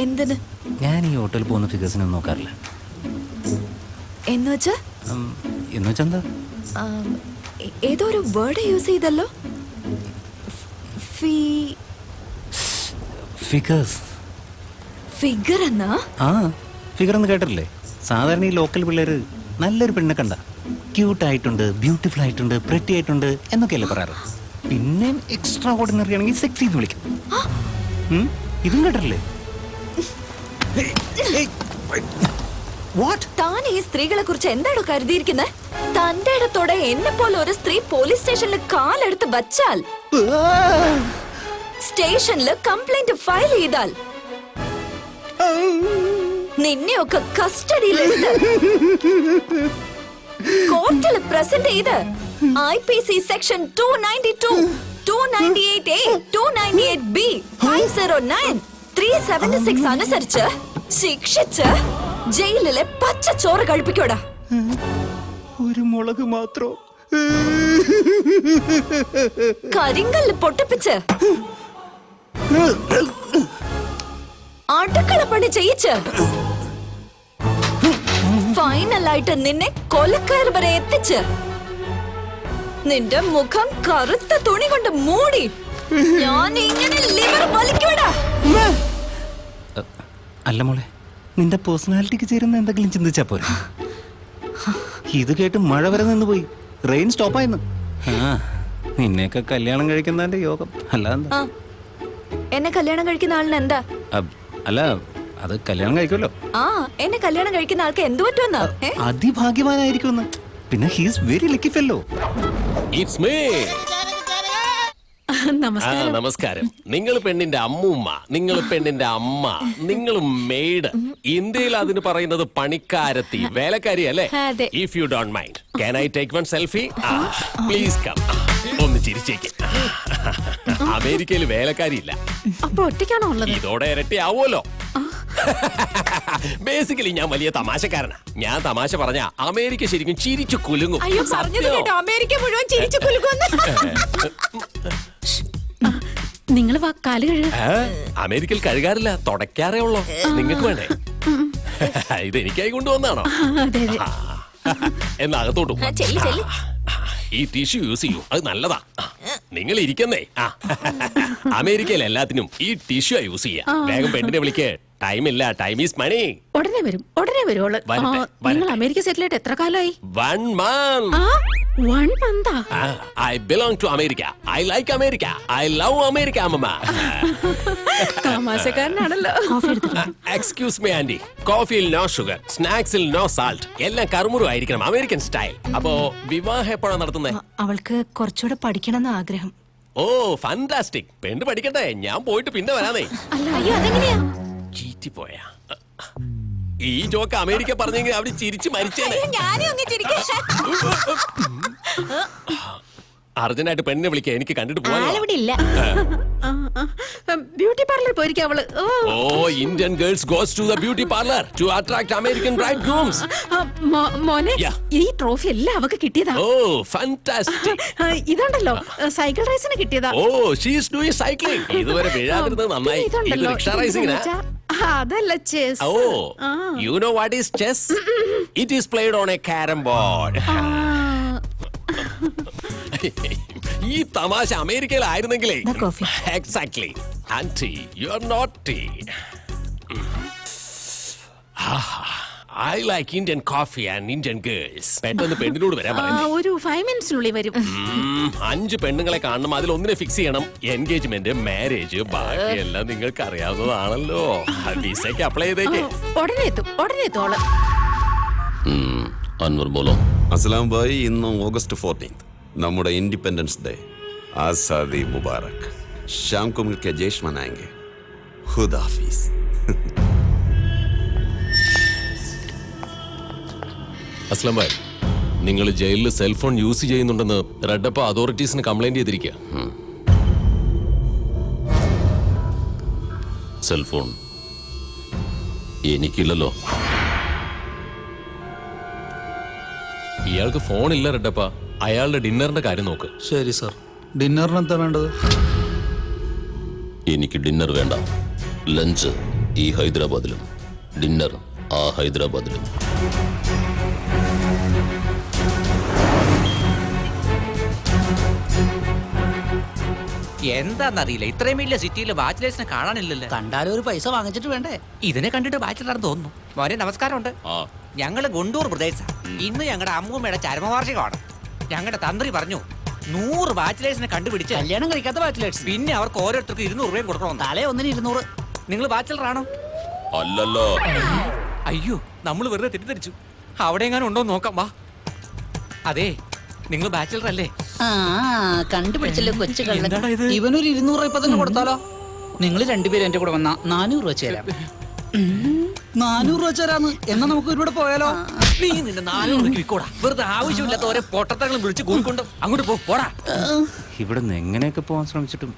Speaker 9: എന്തിന്
Speaker 1: ഞാൻ ഈ ഹോട്ടലിൽ പോകുന്ന ഫിഗേഴ്സിനൊന്നും നോക്കാറില്ല.
Speaker 9: എന്നുവെച്ചാ
Speaker 1: എന്താ
Speaker 9: ഏതോ ഒരു വേർഡ് യൂസ് ചെയ്തല്ലോ.
Speaker 1: ഫിഗേഴ്സ്.
Speaker 9: ഫിഗർ എന്നാ?
Speaker 1: ആ ഫിഗർ എന്ന് കേട്ടിട്ടില്ലേ? സാധാരണ ഈ ലോക്കൽ പിള്ളേർ നല്ലൊരു പെണ്ണെ കണ്ട ക്യൂട്ടായിട്ടുണ്ട്, ബ്യൂട്ടിഫുൾ ആയിട്ടുണ്ട്, പ്രെറ്റി ആയിട്ടുണ്ട് എന്നൊക്കെയല്ലേ പറയാറ്. പിന്നെ എക്സ്ട്രാ ഓർഡിനറി ആണെങ്കിൽ സെക്സി എന്ന് വിളിക്കും. ഇതും കേട്ടിട്ടില്ലേ?
Speaker 9: താൻ ഈ സ്ത്രീകളെ കുറിച്ച് എന്താണോ കരുതിയിരിക്കുന്നത്? തന്റെ ഇടത്തോടെ എന്നെ പോലെ ഒരു സ്ത്രീ പോലീസ് സ്റ്റേഷനിൽ കാലെടുത്ത് വച്ചാൽ, സ്റ്റേഷനിൽ കംപ്ലൈന്റ് ഫയൽ ചെയ്താൽ, നിന്നെയൊക്കെ കസ്റ്റഡിയിലെടുത്ത് കോർട്ടിൽ പ്രസന്റ് ചെയ്ത് IPC സെക്ഷൻ 292, 298A, 298B, 509, 376 അനുസരിച്ച് ശിക്ഷിച്ച് ജയിലിലെ പച്ച ചോറ് കഴിപ്പിക്കോടാ.
Speaker 1: ഒരു മുളക് മാത്രം
Speaker 9: കരിങ്കല്ല് പൊട്ടിപ്പിച്ച് അടുക്കള പണി ചെയ്യിച്ച് ഫൈനലായിട്ട് നിന്നെ കൊലക്കയർ വരെ എത്തിച്ച് നിന്റെ മുഖം കറുത്ത തുണി കൊണ്ട് മൂടി ഞാൻ ഇങ്ങനെ ലിവർ വലിക്കൂടാ.
Speaker 1: അല്ല മോളെ, നിന്റെ പേഴ്സണാലിറ്റിക്ക് ചേരുന്ന എന്തെങ്കിലും ചിന്തിച്ചാ പോരെ. ഇത് കേട്ട് മഴ വരെ നിന്ന് പോയി, റെയിൻ സ്റ്റോപ്പായിരുന്നു. ആ നിന്നെയൊക്കെ കല്യാണം കഴിക്കുന്നതിന്റെ യോഗം. അല്ലാതെ
Speaker 9: എന്നെ കല്യാണം കഴിക്കുന്ന ആളിന് എന്താ?
Speaker 1: അല്ല അത് കല്യാണം കഴിക്കുമല്ലോ.
Speaker 9: ആ എന്നെ കല്യാണം കഴിക്കുന്ന ആൾക്ക് എന്ത് പറ്റുമെന്നാ?
Speaker 1: അതിഭാഗ്യവാനായിരിക്കും. പിന്നെ he's very lucky fellow.
Speaker 13: It's me. നമസ്കാരം. നിങ്ങൾ പെണ്ണിന്റെ അമ്മൂമ്മ, നിങ്ങൾ പെണ്ണിന്റെ അമ്മ, നിങ്ങൾ മെയ്ഡ്. ഇന്ത്യയിൽ അതിന് പറയുന്നത് പണിക്കാരത്തി, വേലക്കാരി അല്ലേ? If you don't mind, can I take one selfie? Please come. ഒന്ന് ചിരിച്ചേക്ക്. അമേരിക്കയിൽ വേലക്കാരി ഇല്ല.
Speaker 6: അപ്പൊ ഒറ്റയ്ക്കാണോ ഉള്ളത്?
Speaker 13: ഇതോടെ ഇരട്ടി ആവുമല്ലോ. ബേസിക്കലി ഞാൻ വലിയ തമാശക്കാരനാ. ഞാൻ തമാശ പറഞ്ഞ അമേരിക്ക ശരിക്കും ചിരിച്ചു കുലുങ്ങും.
Speaker 6: അമേരിക്ക മുഴുവൻ ചിരിച്ചു കുലുങ്ങുന്നു. നിങ്ങൾ കാല് കഴുക.
Speaker 13: അമേരിക്കയിൽ കഴുകാറില്ല, തുടയ്ക്കാറേ ഉള്ളൂ. നിങ്ങൾക്ക് വേണ്ടേ? ഇത് എനിക്കായി കൊണ്ടുവന്നാണോ? എന്നാ അകത്തോട്ടും ഈ ടിഷ്യൂ യൂസ് ചെയ്യൂ, അത് നല്ലതാ. നിങ്ങൾ ഇരിക്കുന്നേ. അമേരിക്കയിൽ എല്ലാത്തിനും ഈ ടിഷ്യൂ യൂസ് ചെയ്യാം. വേഗം പെണ്ണിനെ വിളിക്കേ, ടൈം ഇല്ല, ടൈം ഈസ് മണി.
Speaker 6: ഉടനെ വരും. നിങ്ങൾ അമേരിക്ക സെറ്റിൽ ആയിട്ട് എത്ര കാലമായി?
Speaker 13: 1 month.
Speaker 6: 1 month?
Speaker 13: I belong to America. I like America. I love America, അമ്മ.
Speaker 6: തമാശക്കാരനാണല്ലോ.
Speaker 13: എക്സ്ക്യൂസ് മീ ആന്റി, കോഫിയിൽ നോ ഷുഗർ, സ്നാക്സിൽ നോ സാൾട്ട്, എല്ലാം കറുമുറു ആയിരിക്കണം, അമേരിക്കൻ സ്റ്റൈൽ. അപ്പോ വിവാഹം എപ്പോഴാണ് നടത്തുന്നത്?
Speaker 6: അവൾക്ക് കുറച്ചുകൂടെ പഠിക്കണമെന്ന് ആഗ്രഹം.
Speaker 13: ഓ ഫാന്റാസ്റ്റിക്. പെണ്ണ് പഠിക്കട്ടെ, ഞാൻ പോയിട്ട് പിന്നെ വരാനേ. ചീറ്റിപ്പോയാ ഈ ജോക്ക് അമേരിക്ക പറഞ്ഞെങ്കിൽ അവിടെ ചിരിച്ച് മരിച്ചേനെ. അർജന്റായിട്ട് പെണ്ണിനെ വിളിക്കുക, എനിക്ക് കണ്ടിട്ട് പോകാൻ.
Speaker 6: ബ്യൂട്ടി പാർലർ പോയിരിക്കും അവള്.
Speaker 13: Oh Indian girls goes to the beauty parlour to attract American bride grooms.
Speaker 6: മോനെ ഈ ട്രോഫി എല്ലാം അവക്ക് കിട്ടിയതാ.
Speaker 13: ഓ ഫാന്റാസ്റ്റിക്.
Speaker 6: ഇതുണ്ടല്ലോ സൈക്കിൾ റേസിന് കിട്ടിയതാ.
Speaker 13: Oh she is doing cycling. ഇതുവരെ വീഴാതിരുന്നത് നന്നായി. ഇത് റിക്ഷ റേസിംഗിനാ?
Speaker 6: അതല്ല chess.
Speaker 13: Oh you know what is chess? It is played on a carrom board. ഈ തമാശ അമേരിക്കയിലായിരുന്നെങ്കിലേ. Exactly. Aunty you are naughty. I like Indian coffee and Indian girls. പെട്ടെന്ന് പെണ്ണിനോട് വരാൻ പറഞ്ഞു.
Speaker 6: ഒരു 5 മിനിറ്റ്സിനുള്ളിൽ വരും.
Speaker 13: 5 പെണ്ണുങ്ങളെ കാണണം, അതിൽ ഒന്നിനെ ഫിക്സ് ചെയ്യണം. എൻഗേജ്മെന്റ്, മാരേജ്, ബാക്കിയെല്ലാം നിങ്ങൾക്ക് അറിയാവുന്നതാണല്ലോ. വിസയ്ക്ക് അപ്ലൈ ചെയ്തേക്ക്.
Speaker 6: ഉടനെ എത്തോള്.
Speaker 2: അൻവർ ബോലോ. അസ്സലാം ഭായി, ഇന്ന് ഓഗസ്റ്റ് 14 നമ്മുടെ इंडिपेंडेंस डे. आजादी मुबारक. शाम को मिलकर जश्न मनाएंगे. खुदा हाफिज.
Speaker 13: അസ്ലം ഭായ്, നിങ്ങൾ ജയിലിൽ സെൽഫോൺ യൂസ് ചെയ്യുന്നുണ്ടെന്ന് റെഡപ്പ അതോറിറ്റീസിന് കംപ്ലൈന്റ് ചെയ്തിരിക്കുക. സെൽഫോൺ എനിക്കില്ലല്ലോ. ഇയാൾക്ക് ഫോണില്ല റെഡപ്പ. അയാളുടെ ഡിന്നറിന്റെ കാര്യം നോക്ക്.
Speaker 8: ശരി സർ. ഡിന്നറിന് എന്താ വേണ്ടത്?
Speaker 13: എനിക്ക് ഡിന്നർ വേണ്ട. ലഞ്ച് ഈ ഹൈദരാബാദിലും, ഡിന്നർ ആ ഹൈദരാബാദിലും.
Speaker 14: എന്താന്നറിയില്ല, ഇത്രയും വലിയ സിറ്റിയിൽ ബാച്ചിലേഴ്സിനെ കാണാനില്ലല്ലോ.
Speaker 8: കണ്ടാലും ഒരു പൈസ വാങ്ങിച്ചിട്ട് വേണ്ടേ?
Speaker 14: ഇതിനെ കണ്ടിട്ട് ബാച്ചിലറാണെന്ന് തോന്നുന്നു. മോനെ നമസ്കാരമുണ്ട്. ഞങ്ങള് ഗുണ്ടൂർ പ്രദേശ. ഇന്ന് ഞങ്ങളുടെ അമ്മൂമ്മയുടെ ചരമവാർഷികമാണ്. ഞങ്ങളുടെ തന്ത്രി പറഞ്ഞു 100 ബാച്ചിലേഴ്സിനെ കണ്ടുപിടിച്ച്
Speaker 8: കല്യാണം കഴിക്കാത്ത ബാച്ചിലേഴ്സ്.
Speaker 14: പിന്നെ അവർക്ക് ഓരോരുത്തർക്ക് 200 രൂപയും കൊടുക്കണം.
Speaker 8: തലേ ഒന്നിന് 200.
Speaker 14: നിങ്ങൾ ബാച്ചിലറാണോ?
Speaker 12: അല്ലല്ലോ.
Speaker 14: അയ്യോ, നമ്മൾ വെറുതെ തെറ്റിദ്ധരിച്ചു. അവിടെ എങ്ങാനും ഉണ്ടോ നോക്കാം. വാ. അതെ, നിങ്ങൾ ബാച്ചിലർ അല്ലേ?
Speaker 8: കണ്ടുപിടിച്ചല്ലോ കൊച്ചുകളിൽ. ഇവനൊരു 200 ഇപ്പൊ തന്നെ കൊടുത്താലോ? നിങ്ങൾ രണ്ടുപേരും എന്റെ കൂടെ വന്നാ 400 രൂപ ചേരാം. 400 രൂപ ചേരാന്ന്. എന്നാ നമുക്ക് ഇവിടെ പോയാലോ?
Speaker 14: നീ നിന്റെ 400 രൂപയ്ക്ക് വിൽക്കോടാ. വെറുതെ ആവശ്യമില്ലാത്ത ഓരോ പൊട്ടത്തങ്ങളും വിളിച്ച് കൂടിക്കൊണ്ട് അങ്ങോട്ട് പോടാ.
Speaker 1: ഇവിടെ നിന്ന് എങ്ങനെയൊക്കെ പോകാൻ ശ്രമിച്ചിട്ടും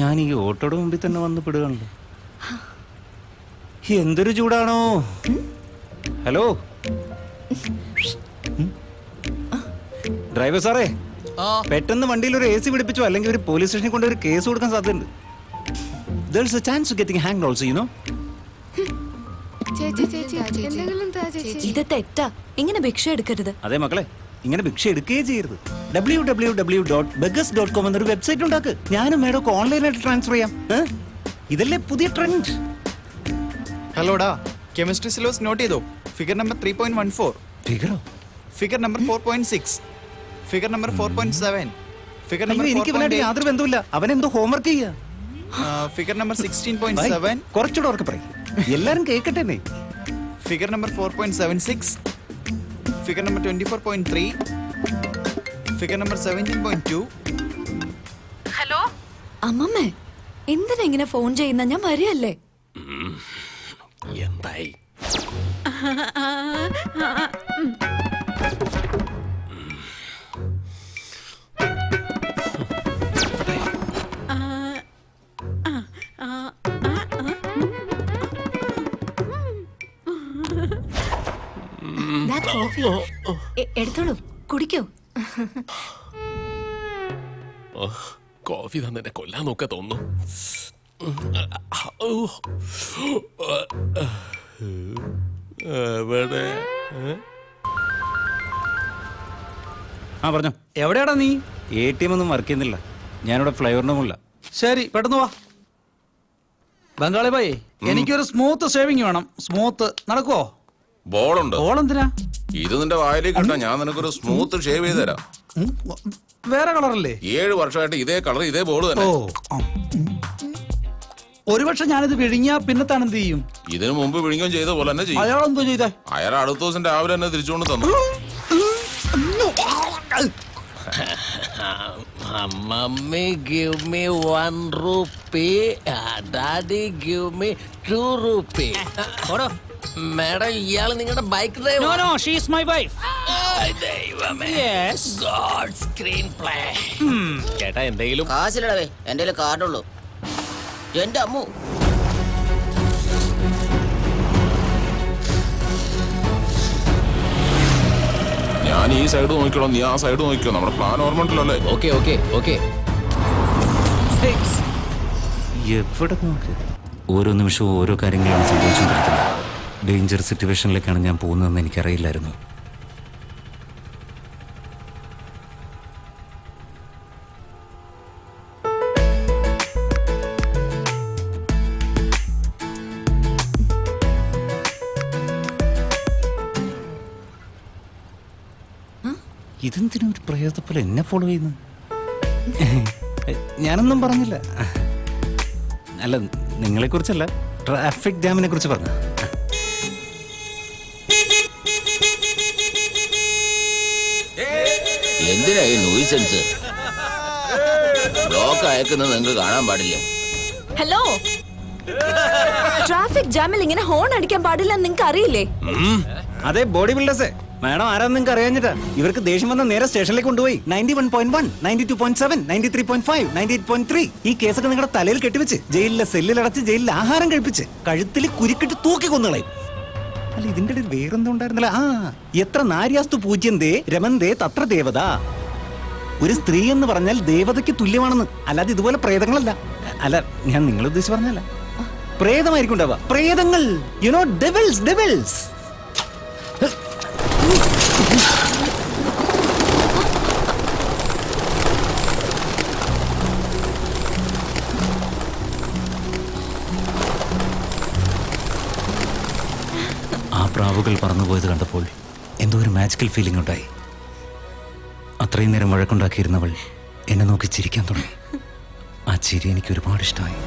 Speaker 1: ഞാൻ ഈ ഓട്ടോയുടെ മുമ്പിൽ തന്നെ വന്ന് പെടുകയാണല്ലോ. എന്തൊരു ചൂടാണോ. ഹലോ ഡ്രൈവർ സാറേ, പെട്ടെന്ന് വണ്ടിയിൽ ഒരു AC പിടിപ്പിച്ചു, അല്ലെങ്കിൽ ഒരു പോലീസ് സ്റ്റേഷനിൽ കൊണ്ട് ഒരു കേസ് കൊടുക്കാൻ സാധ്യതയുണ്ട്. There's a chance of getting hanged also, you know.
Speaker 3: ചേച്ചി എന്തെങ്കിലും താ ചേച്ചി.
Speaker 9: ഇത് തെറ്റാ. ഇങ്ങനെ ഭിക്ഷ എടുക്കരുത്.
Speaker 1: അതെ മക്കളെ, ഇങ്ങനെ ഭിക്ഷ എടുക്കുകയേ ചെയ്യരുത്. www.beggars.com എന്നൊരു വെബ്സൈറ്റ് ഉണ്ടാക്ക്. ഞാനും മേഡമൊക്കെ ഓൺലൈനായിട്ട് ട്രാൻസ്ഫർ ചെയ്യാം. ഇതല്ലേ പുതിയ ട്രെൻഡ്.
Speaker 10: ഹലോടാ, കെമിസ്ട്രി സിലബസ് നോട്ട് ചെയ്തോ? Figure number 3.14.
Speaker 1: ഫിഗറോ?
Speaker 10: Figure number 4.6. Figure number 4.7. Figure number
Speaker 1: എനിക്ക് ഇവനായിട്ട് യാതൊരു ബന്ധമില്ല. അവനെന്തോ ഹോംവർക്ക് ചെയ്യാ.
Speaker 10: Figure number 16.7.
Speaker 1: കുറച്ചുകൂടെ അവർക്ക് പറയും, എല്ലാരും കേൾക്കട്ടെ.
Speaker 10: Figure number 4.76. Figure number 24.3. Figure number 17.2.
Speaker 6: Hello
Speaker 9: അമ്മമ്മേ, എന്തിനാ ഇങ്ങനെ ഫോൺ ചെയ്യുന്ന? ഞാൻ വരികയല്ലേ.
Speaker 13: എന്തായി?
Speaker 6: കോഫി എടുത്തോളൂ, കുടിക്കോ.
Speaker 13: കോഫി തന്നെ കൊല്ലാൻ നോക്കാ തോന്നുന്നു.
Speaker 1: പറഞ്ഞോ.
Speaker 8: എവിടെയാടാ നീ?
Speaker 1: ATM ഒന്നും വർക്ക് ചെയ്യുന്നില്ല. ഞാനിവിടെ ഫ്ലൈവറിനുമില്ല.
Speaker 8: ശരി, പെട്ടെന്ന് വാ. ബംഗാളി ഭായി, എനിക്കൊരു സ്മൂത്ത് ഷേവിങ് വേണം. സ്മൂത്ത് നടക്കുവോ?
Speaker 12: ബോളുണ്ട്.
Speaker 8: ബോൾ എന്തിനാ?
Speaker 12: ഇത് നിന്റെ വായിലേക്ക് ഇട്ടാ ഞാൻ നിനക്കൊരു സ്മൂത്ത് ഷേവ് ചെയ്ത് തരാം.
Speaker 8: വേറെ കളറല്ലേ?
Speaker 12: 7 വർഷമായിട്ട് ഇതേ കളർ, ഇതേ ബോൾ തന്നെ.
Speaker 8: ഒരു പക്ഷെ ഞാനിത് വിഴുങ്ങിയാ പിന്നെ താൻ എന്ത് ചെയ്യും?
Speaker 12: ഇതിനു മുമ്പ് വിഴുങ്ങുകയും ചെയ്ത പോലെ തന്നെ ചെയ്യും.
Speaker 8: അയാൾ എന്തോ ചെയ്തേ?
Speaker 12: അയാൾ അടുത്ത ദിവസം രാവിലെ തന്നെ തിരിച്ചുകൊണ്ട് തന്നു.
Speaker 13: Mommy, give me 1 rupee. Daddy, give me 2 rupee. Madam, ഇയാള് നിങ്ങളുടെ bike driver?
Speaker 8: No, no, she is my wife.
Speaker 13: ദൈവമേ.
Speaker 8: Yes.
Speaker 13: God screen play. ചേട്ടാ, എന്തെങ്കിലും
Speaker 14: കാശിലടവേ, എന്റെ കാർഡുള്ളൂ. എന്റെ അമ്മു,
Speaker 12: ഞാൻ ഈ സൈഡ് നോക്കിക്കോളാം, നീ ആ സൈഡ് നോക്കിക്കോ. നമ്മുടെ പ്ലാൻ ഓർമ്മണ്ടല്ലേ?
Speaker 13: Okay okay okay.
Speaker 1: എവിടെ നോക്ക്, ഓരോ നിമിഷവും ഓരോ കാര്യങ്ങളാണ് സംഭവിച്ചുകൊണ്ടിരിക്കുന്നത്. ഡേഞ്ചർ സിറ്റുവേഷനിലേക്കാണ് ഞാൻ പോകുന്നതെന്ന് എനിക്കറിയില്ലായിരുന്നു. ഇതെന്തിനും ഒരു പ്രേതത്തെ പോലെ എന്നെ ഫോളോ ചെയ്യുന്നു? ഞാനൊന്നും പറഞ്ഞില്ല. അല്ല, നിങ്ങളെ കുറിച്ചല്ല, ട്രാഫിക് ജാമിനെ കുറിച്ച് പറഞ്ഞു.
Speaker 12: എന്തിനാ ഈ നൂയിസൻസ്? ബ്ലോക്ക് അയക്കുന്നത് നിങ്ങൾക്ക് കാണാൻ പാടില്ലേ?
Speaker 9: ഹലോ, ട്രാഫിക് ജാമിൽ ഇങ്ങനെ ഹോൺ അടിക്കാൻ പാടില്ല നിങ്ങൾക്ക് അറിയില്ലേ?
Speaker 1: അതെ, ബോഡി ബിൽഡേഴ്സേ. മാഡം ആരാന്ന് നിങ്ങൾക്ക് അറിയാഞ്ഞിട്ടാ. ഇവർക്ക് ദേഷ്യം വന്ന നേരെ സ്റ്റേഷനിലേക്ക് കൊണ്ടുപോയി 91.1, 92.7, 93.5, 98.3 ഈ കേസൊക്കെ നിങ്ങളുടെ തലയിൽ കെട്ടിവെച്ച് ജയിലിലെ സെല്ലിലടച്ച് ജയിലിൽ ആഹാരം കഴിപ്പിച്ച് കഴുത്തിൽ കുരുക്കിട്ട് തൂക്കി കൊന്നുകളയും. അല്ല, ഇതിന്റെ ഇടയിൽ വേറെന്തോ ഉണ്ടായിരുന്നില്ല. എത്ര നാര്യാസ്തു പൂജ്യന്തേ രമന്തേ തത്ര ദേവത. ഒരു സ്ത്രീ എന്ന് പറഞ്ഞാൽ ദേവതയ്ക്ക് തുല്യമാണെന്ന്. അല്ലാതെ ഇതുപോലെ പ്രേതങ്ങളല്ല. അല്ല, ഞാൻ നിങ്ങൾ ഉദ്ദേശിച്ച് പറഞ്ഞല്ല. പ്രേതമായിരിക്കും ഉണ്ടാവുക. പ്രേതങ്ങൾ, യുനോ, ഡെവിൾസ്, ഡെവിൾസ്. ആ പ്രാവുകൾ പറന്നുപോയത് കണ്ടപ്പോൾ എന്തോ ഒരു മാജിക്കൽ ഫീലിംഗ് ഉണ്ടായി. അത്രയും നേരം വഴക്കുണ്ടാക്കിയിരുന്നവൾ എന്നെ നോക്കി ചിരിക്കാൻ തുടങ്ങി. ആ ചിരി എനിക്ക് ഒരുപാട് ഇഷ്ടമായി.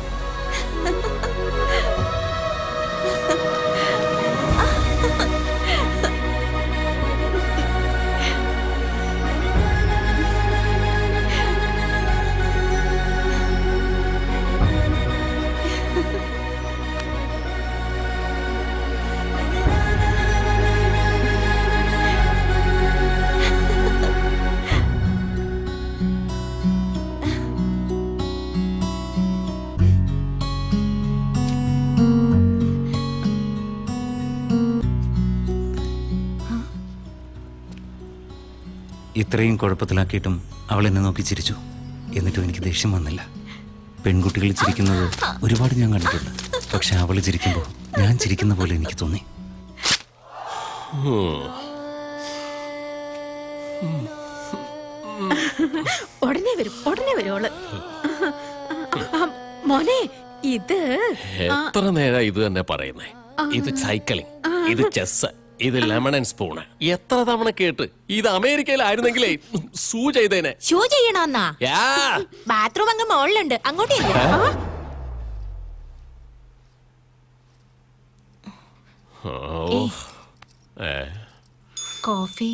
Speaker 1: ഇത്രയും കുഴപ്പത്തിലാക്കിയിട്ടും അവൾ എന്നെ നോക്കി ചിരിച്ചു. എന്നിട്ടും എനിക്ക് ദേഷ്യം വന്നില്ല. പെൺകുട്ടികൾ ചിരിക്കുന്നത് ഒരുപാട് ഞാൻ കണ്ടിട്ടുണ്ട്. പക്ഷെ അവൾ ചിരിക്കുമ്പോൾ ഞാൻ ചിരിക്കുന്ന പോലെ എനിക്ക് തോന്നി.
Speaker 6: ഉടനെ വരും അവള്. മോനെ, ഇത്
Speaker 13: എത്ര നേരം ഇത് തന്നെ പറയുന്നേ. ഇത് സൈക്ലിംഗ്, ഇത് ചെസ്, ഇത് ലെമൺ ആൻഡ് സ്പൂണ്. എത്ര തവണ കേട്ട്. ഇത് അമേരിക്കയിലായിരുന്നെങ്കിലേ സൂ ചെയ്തേനെ.
Speaker 6: ഷൂ ചെയ്യണമെന്നാ? ബാത്റൂം അങ്ങ് മുകളിലുണ്ട്, അങ്ങോട്ടില്ല. കോഫി.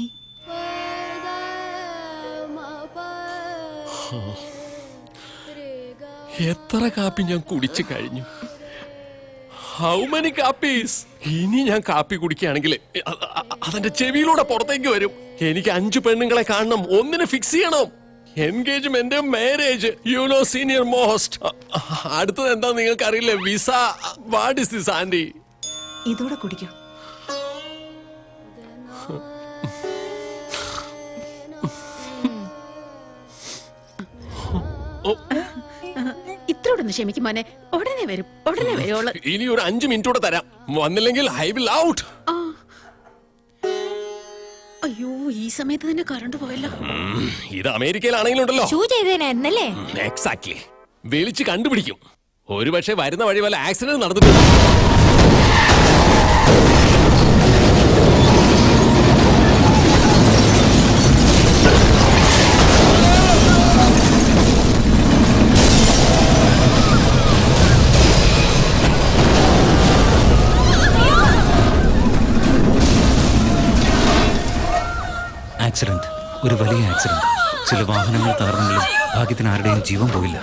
Speaker 13: എത്ര കാപ്പി ഞാൻ കുടിച്ചു കഴിഞ്ഞു. ഹൗ മെനി കാപ്പീസ്? ഇനി ഞാൻ കാപ്പി കുടിക്കുകയാണെങ്കിൽ അതെന്റെ ചെവിയിലൂടെ പുറത്തേക്ക് വരും. എനിക്ക് 5 പെണ്ണുങ്ങളെ കാണണം, ഒന്നിനെ ഫിക്സ് ചെയ്യണം. Engagement, marriage, you know, senior most. അടുത്തത് എന്താ നിങ്ങൾക്ക് അറിയില്ലേ? Visa. What is this aunty?
Speaker 9: ഇതോടെ കുടിക്കൂ.
Speaker 6: ഇത്രോടൊന്ന് ക്ഷമിക്കും മോനെ. ഉടനെ വരും അവള്.
Speaker 13: ഇനി ഒരു 5 മിനിറ്റ് കൂടെ തരാം. വന്നില്ലെങ്കിൽ ഐ വിൽ ഔട്ട്.
Speaker 6: അയ്യോ, ഈ സമയത്ത് തന്നെ കറണ്ട് പോയല്ലോ.
Speaker 13: ഇത് അമേരിക്കയിലാണെങ്കിലുണ്ടല്ലോ.
Speaker 6: ഷൂ ചെയ്തേനല്ലേ?
Speaker 13: എക്സാക്ട്ലി. വിളിച്ച് കണ്ടുപിടിക്കും. ഒരുപക്ഷെ വരുന്ന വഴി വല്ല ആക്സിഡന്റ് നടന്നിട്ടുണ്ട്.
Speaker 1: ആക്സിഡന്റ്, ഒരു വലിയ ആക്സിഡന്റ്. ചില വാഹനങ്ങൾ തകർന്നെങ്കിലും ഭാഗ്യത്തിന് ആരുടെയും ജീവൻ പോയില്ല.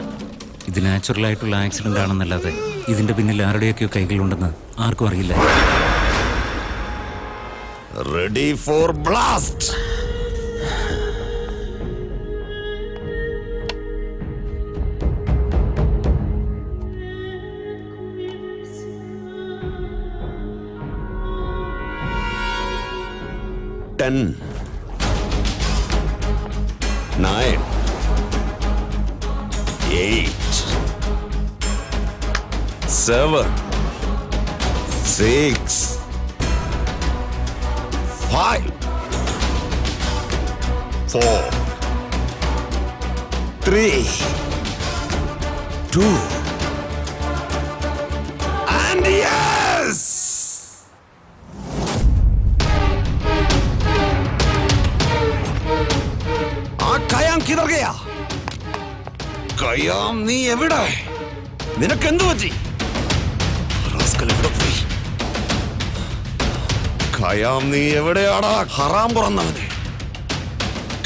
Speaker 1: ഇത് നാച്ചുറൽ ആയിട്ടുള്ള ആക്സിഡന്റ് ആണെന്നല്ലാതെ ഇതിന്റെ പിന്നിൽ ആരുടെയൊക്കെയോ കൈകളുണ്ടെന്ന് ആർക്കും അറിയില്ല.
Speaker 2: Ready for blast. Ten, 9, 8, 7, 6, 5, 4, 3, 2, and yes! എന്തു പറ്റി? റാസ്കൽ എവിടെ പോയി? ഖയാം, നീ എവിടെയാടാ ഹറാം പുറന്നവനെ?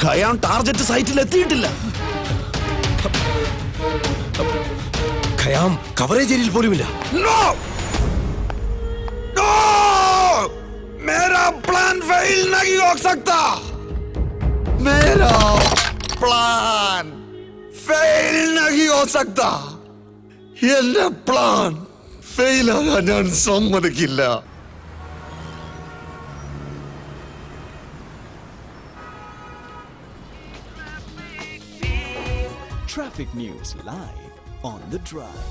Speaker 2: ഖയാം ടാർഗറ്റ് സൈറ്റിൽ എത്തിയിട്ടില്ല. ഖയാം കവറേജ് ഏരിയയിൽ പോലുമില്ല. നോ നോ, മേരാ പ്ലാൻ ഫെയിൽ നഹീ ഹോ സക്താ. മേരാ പ്ലാൻ ഫെയിൽ നഹീ ഹോ സക്താ. എന്റെ പ്ലാൻ ഫെയിലാകാൻ ഞാൻ സമ്മതിക്കില്ല.
Speaker 4: Traffic news live on the drive.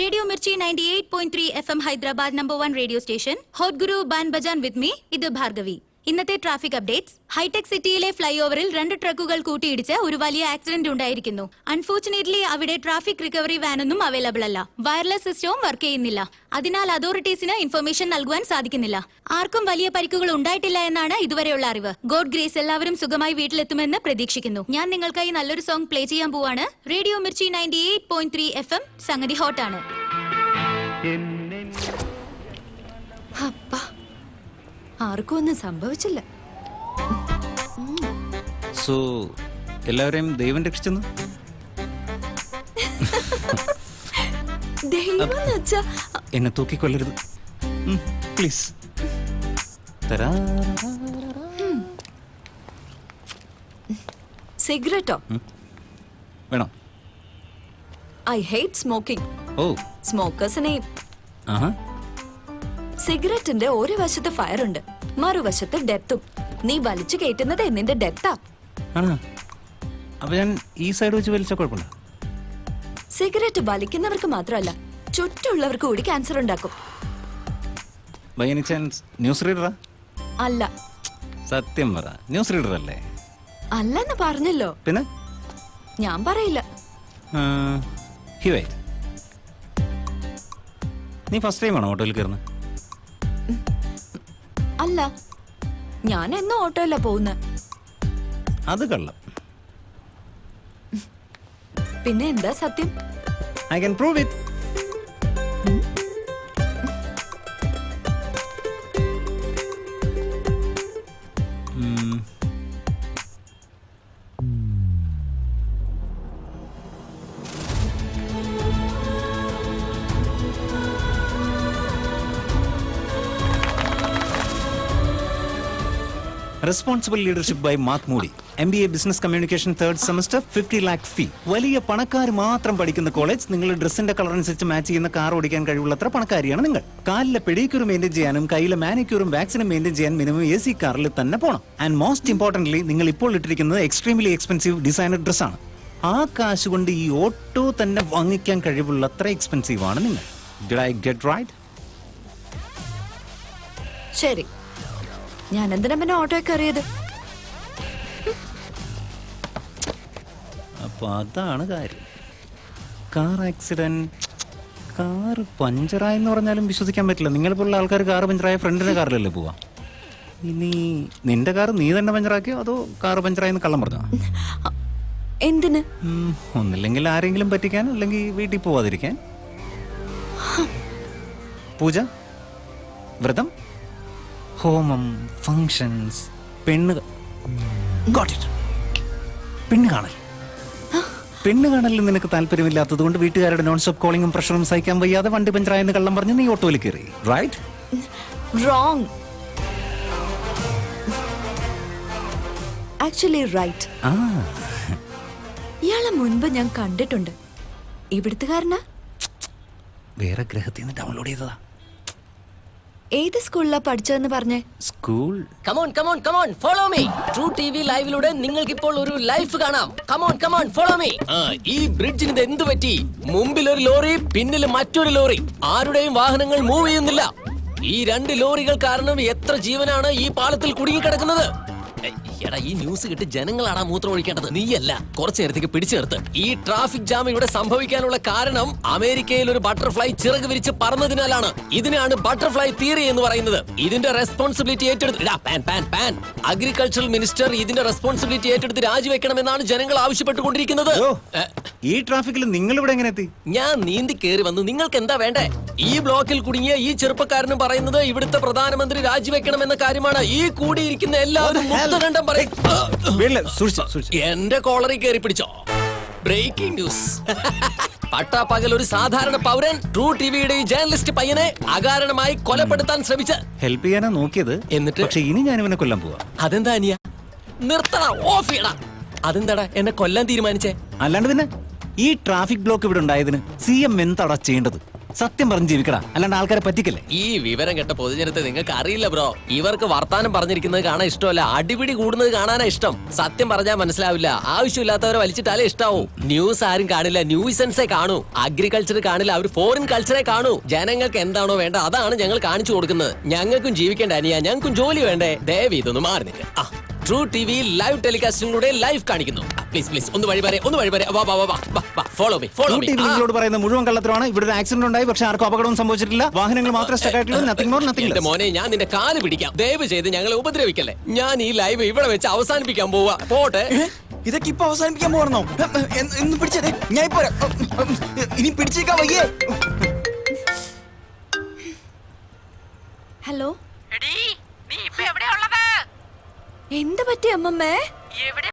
Speaker 5: Radio Mirchi 98.3 FM Hyderabad #1 radio station. Hot Guru Ban Bajan with me. ഇത് ഭാർഗവി. ഇന്നത്തെ ട്രാഫിക് അപ്ഡേറ്റ്സ്. ഹൈടെക് സിറ്റിയിലെ ഫ്ലൈ ഓവറിൽ 2 ട്രക്കുകൾ കൂട്ടിയിടിച്ച് ഒരു വലിയ ആക്സിഡന്റ് ഉണ്ടായിരിക്കുന്നു. അൺഫോർച്ചുനേറ്റ്ലി അവിടെ ട്രാഫിക് റിക്കവറി വാനൊന്നും അവൈലബിൾ അല്ല. വയർലെസ് സിസ്റ്റവും വർക്ക് ചെയ്യുന്നില്ല. അതിനാൽ അതോറിറ്റീസിന് ഇൻഫർമേഷൻ നൽകുവാൻ സാധിക്കുന്നില്ല. ആർക്കും വലിയ പരിക്കുകൾ ഉണ്ടായിട്ടില്ല എന്നാണ് ഇതുവരെയുള്ള അറിവ്. ഗോഡ് ഗ്രേസ്, എല്ലാവരും സുഖമായി വീട്ടിലെത്തുമെന്ന് പ്രതീക്ഷിക്കുന്നു. ഞാൻ നിങ്ങൾക്കായി നല്ലൊരു സോങ് പ്ലേ ചെയ്യാൻ പോവാണ്. Radio Mirchi 98.3 FM. സംഗതി ഹോട്ടാണ്.
Speaker 9: ആർക്കും ഒന്നും സംഭവിച്ചില്ല.
Speaker 1: സോ എല്ലാവരെയും ദൈവം രക്ഷിച്ചെന്ന്?
Speaker 9: ദൈവം എന്ന് വെച്ചാ
Speaker 1: എന്നെ തൂക്കിക്കൊല്ലരുത് പ്ലീസ്.
Speaker 9: സിഗരറ്റോ?
Speaker 1: വേണോ?
Speaker 9: I hate smoking.
Speaker 1: ഓ,
Speaker 9: സ്മോക്കേഴ്സിനെ.
Speaker 1: ആഹാ.
Speaker 9: സിഗരറ്റിന്റെ ഒരു വശത്ത് ഫയർ ഉണ്ട്, മറുവശത്ത് ഡെത്തും. നീ വലിച്ചു കയറ്റുന്നത് നിന്റെ ഡെത്താ.
Speaker 1: ആണോ? അപ്പൊ ഞാൻ ഈ സൈഡ് വെച്ച് വലിച്ച കുഴപ്പമില്ല.
Speaker 9: സിഗരറ്റ് വലിക്കുന്നവർക്ക് മാത്രമല്ല, ചുറ്റുള്ളവർക്ക് കൂടി ക്യാൻസർ ഉണ്ടാക്കും.
Speaker 1: ബൈ എനി ചാൻസ് ന്യൂസ് റീഡറാ?
Speaker 9: അല്ല.
Speaker 1: സത്യം പറ, ന്യൂസ് റീഡർ അല്ലേ?
Speaker 9: അല്ലെന്ന് പറഞ്ഞല്ലോ.
Speaker 1: പിന്നെ
Speaker 9: ഞാൻ പറയില്ല.
Speaker 1: നീ ഫസ്റ്റ് ടൈം ആണോ ഓട്ടോയിൽ കയറുന്നത്?
Speaker 9: അല്ല, ഞാൻ എന്നും ഓട്ടോയിലാ പോകുന്നത്.
Speaker 1: അത് കള്ളം.
Speaker 9: പിന്നെ എന്താ സത്യം?
Speaker 1: I can prove it. Responsible leadership by Mark Moody. MBA business communication 3rd semester, 50 lakh fee. വലിയ പണക്കാർ മാത്രം പഠിക്കുന്ന കോളേജ്. നിങ്ങളുടെ ഡ്രസ്സിന്റെ കളർ അനുസരിച്ച് മാച്ച് ചെയ്യുന്ന കാർ ഓടിക്കാൻ കഴിവുള്ളത്ര പണക്കാരിയാണ് നിങ്ങൾ. കാലിലെ പെഡിക്യൂർ മെയിൻറ്റെയിൻ ചെയ്യാനും കയ്യിലെ മാനിക്യൂറും വാക്സിനും മെയിൻറ്റെയിൻ ചെയ്യാൻ മിനിമം AC കാറിൽ തന്നെ പോകണം. ആൻഡ് മോസ്റ്റ് ഇമ്പോർട്ടന്റ്ലി, നിങ്ങൾ ഇപ്പോൾ ഇട്ടിരിക്കുന്നത് എക്സ്ട്രീംലി എക്സ്പെൻസീവ് ഡിസൈനർ ഡ്രസ്സാണ്. ആ കാശ് കൊണ്ട് ഈ ഓട്ടോ തന്നെ വാങ്ങിക്കാൻ കഴിവുള്ളത്ര എക്സ്പെൻസീവ് ആണ് നിങ്ങൾ. Did I get right?
Speaker 9: ശരി, ഞാൻ എന്തിനാ പിന്നെ ഓട്ടോ കയറിയത്?
Speaker 1: അപ്പൊ അതാണ് കാര്യം. കാർ ആക്സിഡന്റ്, കാർ പഞ്ചറായെന്ന് പറഞ്ഞാലും വിശ്വസിക്കാൻ പറ്റില്ല. നിങ്ങളിപ്പോഴുള്ള ആൾക്കാർ കാർ പഞ്ചറായ ഫ്രണ്ടിന്റെ കാറിലല്ലേ പോവാ. ഇനി നിന്റെ കാർ നീ തന്നെ പഞ്ചറാക്കിയോ അതോ കാർ പഞ്ചറായെന്ന് കള്ളം പറഞ്ഞോ?
Speaker 9: എന്തിന്?
Speaker 1: ഒന്നില്ലെങ്കിൽ ആരെങ്കിലും പറ്റിക്കാൻ, അല്ലെങ്കിൽ വീട്ടിൽ പോവാതിരിക്കാൻ. പൂജ, വ്രതം, ഹോമം, ഫങ്ഷൻസ്, പെണ്ണ് കാണൽ. പെണ്ണ് കാണലിൽ നിനക്ക് താല്പര്യമില്ലാത്തത് കൊണ്ട് വീട്ടുകാരുടെ നോൺ സ്റ്റോപ്പ് കോളിംഗും പ്രഷറും സഹിക്കാൻ വയ്യാതെ വണ്ടി പഞ്ചറായെന്ന് കള്ളം പറഞ്ഞ് നീ ഓട്ടോയിൽ കയറി. റൈറ്റ്?
Speaker 9: റോങ്. Actually right. ഇയാളെ മുൻപ് ഞാൻ കണ്ടിട്ടുണ്ട്. ഇവിടുത്തുകാരനാ?
Speaker 1: വേറെ ഗ്രഹത്തിൽ നിന്ന് ഡൗൺലോഡ് ചെയ്തതാ.
Speaker 9: ഏത് സ്കൂളിലാ പഠിച്ചതെന്ന് പറഞ്ഞേ?
Speaker 1: School.
Speaker 8: Come on come on come on follow me. True TV ലൈവിലൂടെ നിങ്ങൾക്ക് ഇപ്പോൾ ഒരു ലൈഫ് കാണാം. Come on come on follow me. ഈ ബ്രിഡ്ജിന് ഇത് എന്ത് പറ്റി? മുമ്പിൽ ഒരു ലോറി, പിന്നിൽ മറ്റൊരു ലോറി. ആരുടെയും വാഹനങ്ങൾ മൂവ് ചെയ്യുന്നില്ല. ഈ 2 ലോറികൾ കാരണം എത്ര ജീവനാണ് ഈ പാലത്തിൽ കുടുങ്ങിക്കിടക്കുന്നത്? എടാ ഈ ന്യൂസ് കിട്ടി ജനങ്ങളാണ് മൂത്രം ഒഴിക്കേണ്ടത്, നീയല്ല. കുറച്ചു നേരത്തേക്ക് പിടിച്ചു നിർത്ത്. ഈ ട്രാഫിക് ജാം ഇവിടെ സംഭവിക്കാനുള്ള കാരണം അമേരിക്കയിൽ ഒരു ബട്ടർഫ്ലൈ ചിറക് വിരിച്ച് പറന്നതിനാലാണ്. ഇതിനാണ് ബട്ടർഫ്ലൈ തിയറി എന്ന് പറയുന്നത്. ഇതിന്റെ റെസ്പോൺസിബിലിറ്റി ഏറ്റെടുത്ത് അഗ്രികൾച്ചറൽ മിനിസ്റ്റർ ഇതിന്റെ റെസ്പോൺസിബിലിറ്റി ഏറ്റെടുത്ത് രാജിവെക്കണമെന്നാണ് ജനങ്ങൾ ആവശ്യപ്പെട്ടുകൊണ്ടിരിക്കുന്നത്.
Speaker 1: ഈ ട്രാഫിക്കിൽ നിങ്ങൾ ഇവിടെ എങ്ങനെ എത്തി?
Speaker 8: ഞാൻ നീന്തി കേറി വന്നു. നിങ്ങൾക്ക് എന്താ വേണ്ടേ? ഈ ബ്ലോക്കിൽ കുടുങ്ങിയ ഈ ചെറുപ്പക്കാരനും പറയുന്നത് ഇവിടുത്തെ പ്രധാനമന്ത്രി രാജിവെക്കണമെന്ന കാര്യമാണ്. ഈ കൂടിയിരിക്കുന്ന എല്ലാവരും മുക്തകണ്ഠം പറയും. എന്റെ കോളറിൽ കയറി പിടിച്ചോ. Breaking news. പട്ടാപ്പകൽ ഒരു സാധാരണ പൗരൻ ട്രൂ ടിവിയുടെ ഈ ജേർണലിസ്റ്റ് പയ്യനെ അകാരണമായി കൊലപ്പെടുത്താൻ ശ്രമിച്ച്
Speaker 1: ഹെൽപ്പ് ചെയ്യാനാ നോക്കിയത്.
Speaker 8: എന്നിട്ട്
Speaker 1: പക്ഷെ ഇനി ഞാൻ ഇവനെ കൊല്ലാൻ പോവാ.
Speaker 8: അതെന്താ അനിയ? നിർത്തണ, ഓഫ് ചെയ്യടാ. അതെന്താടാ എന്നെ കൊല്ലാൻ തീരുമാനിച്ചേ?
Speaker 1: അല്ലാണ്ട് പിന്നെ ഈ ട്രാഫിക് ബ്ലോക്ക് ഇവിടെ ഉണ്ടായതിന് CM എന്താടാ ചെയ്യേണ്ടത്? സത്യം പറഞ്ഞ് ജീവിക്കടാ, അല്ലാണ്ട് ആൾക്കാരെ പറ്റിക്കല്ലേ.
Speaker 8: ഈ വിവരം കെട്ട പൊതുജനത്തെ നിങ്ങൾക്ക് അറിയില്ല ബ്രോ. ഇവർക്ക് വർത്താനം പറഞ്ഞിരിക്കുന്നത് കാണാൻ ഇഷ്ടമല്ല, അടിപിടി കൂടുന്നത് കാണാനാ ഇഷ്ടം. സത്യം പറഞ്ഞാൽ മനസ്സിലാവില്ല. ആവശ്യമില്ലാത്തവരെ വലിച്ചിട്ടാലേ ഇഷ്ടാവൂ. ന്യൂസ് ആരും കാണില്ല, ന്യൂസൻസേ കാണൂ. അഗ്രികൾച്ചർ കാണില്ല, അവർ ഫോറിൻ കൾച്ചറെ കാണൂ. ജനങ്ങൾക്ക് എന്താണോ വേണ്ട അതാണ് ഞങ്ങൾ കാണിച്ചു കൊടുക്കുന്നത്. ഞങ്ങൾക്കും ജീവിക്കേണ്ട അനിയ, ഞങ്ങൾക്കും ജോലി വേണ്ടേ? ദയവ് ഇതൊന്ന് മാറി നിൽക്കുക. ട്രൂ ടിവി ലൈവ് ടെലികാസ്റ്റിലൂടെ ലൈവ് കാണിക്കുന്നു. പ്ലീസ് പ്ലീസ് ഒന്ന് വഴി പറയേ, ഒന്ന് വഴി പറയേ. Follow me, follow me.
Speaker 1: ടിവിയിലോട് പറയുന്ന മുഴുവൻ കള്ളത്തരമാണ്. ഇവിടെ ഒരു ആക്സിഡന്റ് ഉണ്ടായി, പക്ഷെ ആർക്കും അപകടവും സംഭവിച്ചിട്ടില്ല. വാഹനങ്ങൾ മാത്രം സ്റ്റക്ക് ആയിട്ടുള്ളൂ. Nothing more, nothing less.
Speaker 8: മോനെ, ഞാൻ നിന്റെ കാല് പിടിക്കാം. ദയവ് ചെയ്ത് ഞങ്ങളെ ഉപദ്രവിക്കല്ലേ. ഞാൻ ഈ ലൈവ് ഇവിടെ വെച്ച് അവസാനിപ്പിക്കാൻ പോവാ. പോട്ടെ.
Speaker 10: ഇതൊക്കെ ഇപ്പൊ അവസാനിപ്പിക്കാൻ പോകണോ? എന്ന് പിടിച്ചേ, ഞാൻ ഇപ്പൊ ഇനി പിടിച്ചേക്കാൻ വയ്യേ.
Speaker 9: ഹലോ, എന്ത് പറ്റി അമ്മമ്മേ?